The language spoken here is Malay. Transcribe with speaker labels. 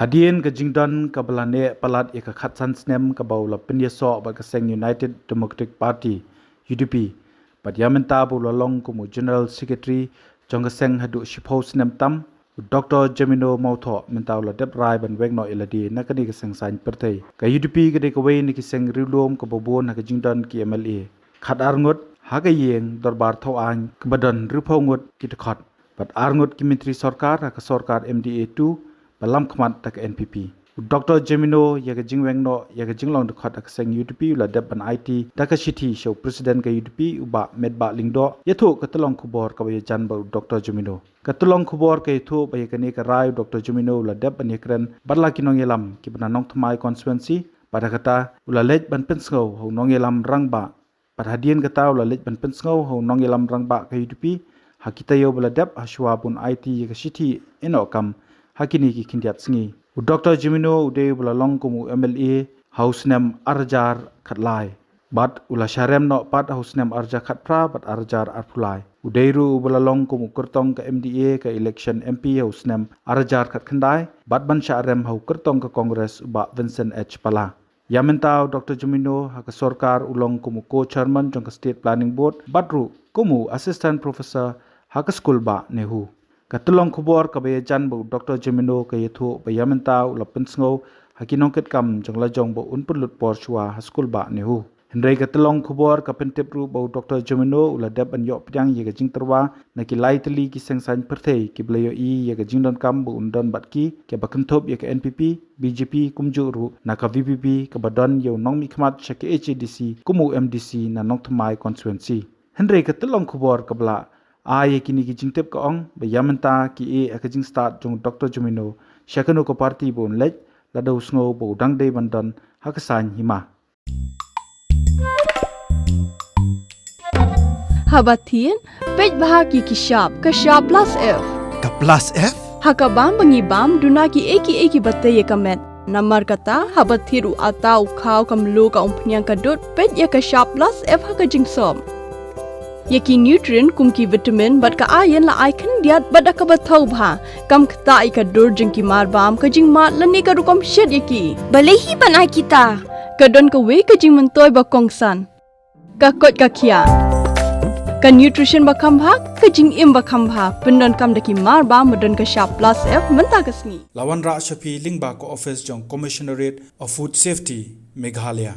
Speaker 1: Hadian ke Jingdan ke belane palat ia ke khatsan snem ke baula Ïasoh ba ke seng United Democratic Party UDP Parliamenta bu lolong kumu General Secretary jong ke seng hadu shipho snem tam Dr. Jemino Mawthoh mentau la dep rai ban wek no iladi nakani ke seng sain pertai ke UDP ke de ke wei ni ke seng rilom ke bobon ha ke Jingdan ki MLA khat arngot ha ke yeng dorbar thau an ke badan rupho ngot ki khot bat arngot ki menteri sarkar ha ke sarkar MDA 2 balam khmat tak NPP Dr. Jemino ya ke jingweng no ya ke jinglong de khat ak seng UDP la dep ban IT da ka city show president ke UDP uba medba lingdo yathu ka telong khubor ka ye jan ba Dr. Jemino ka telong khubor ke thu ba ye ka ne ka rai Dr. Jemino la dep ban yekren badla ki nong yelam ki bana nong thmai constituency pada kata ula lej ban pensngau ho nong yelam rangba pada hadian kata ula lej ban pensngau ho nong yelam rangba ke UDP hakita yo bala dep ashwa bun IT ye ka city enokam hakini ki kindiat singi Dr. Jemino ude bula long kumu MLA house nem arjar khatlai bat ula sharem no pat house nem arja khatpra bat arjar arpulai udeiru bula long kumu kurtong ka MDA ka election MP house nem arjar khatkhandai bat ban sharem hau kurtong ka Congress uba Vincent H Pala Yamentau Dr. Jemino ha ka sarkar ulong kumu co-chairman jong ka state planning board batru kumu assistant professor ha ka school ba nehu Katulong kubor ka baya jan bu Dr. Jemino ka yethu bayamenta ula pensngau hakinong ket kam jongla jong bu unpulut por chua haskul ba nehu hendrai katulong kubor ka pentep ru bu Dr. Jemino ula deb an Ïohpdiang ye ka Jingtyrwa na ki laitli ki sengsan perthei ki blayo I ye ka jingdon kam bu undon batki ke bakenthop ye ka NPP BJP kumju ru na ka VPP ka badon ye nong mi khmat shake HDC kumu MDC na nong thmai constituency hendrai katulong kubor ka bla Ai kini ki jingtep ka ong bayamenta ki e akajing start jong Dr. Jemino Shano ko party bon lej la dau sngo bo dang dei bandon hakasan hima
Speaker 2: Habatin pej bahagi ki shop ka shop plus F
Speaker 3: ka plus F
Speaker 2: hakabam bangi bam duna ki eki batte ye kamet namar kata habathiru atau khau kamlu ka umpnyang ka dot pej ya ka shop plus F hakajing som Yaki nutrient kumki vitamin bat ka ayan la icon diat bat ka bathau bha kam khta ka dur jing ki mar bam ka jing mat la ne ka rukom shed yaki
Speaker 4: balehi banai kita
Speaker 2: ka don ka we ka jing mentoy ba kongsan ka kot ka khia ka nutrition ba kham bha ka jing im ba kham bha pendon kam daki mar bam modon ka sharp plus F menta kasni
Speaker 1: lawan ra shapi lingba ko office jong commissionerate of food safety Meghalaya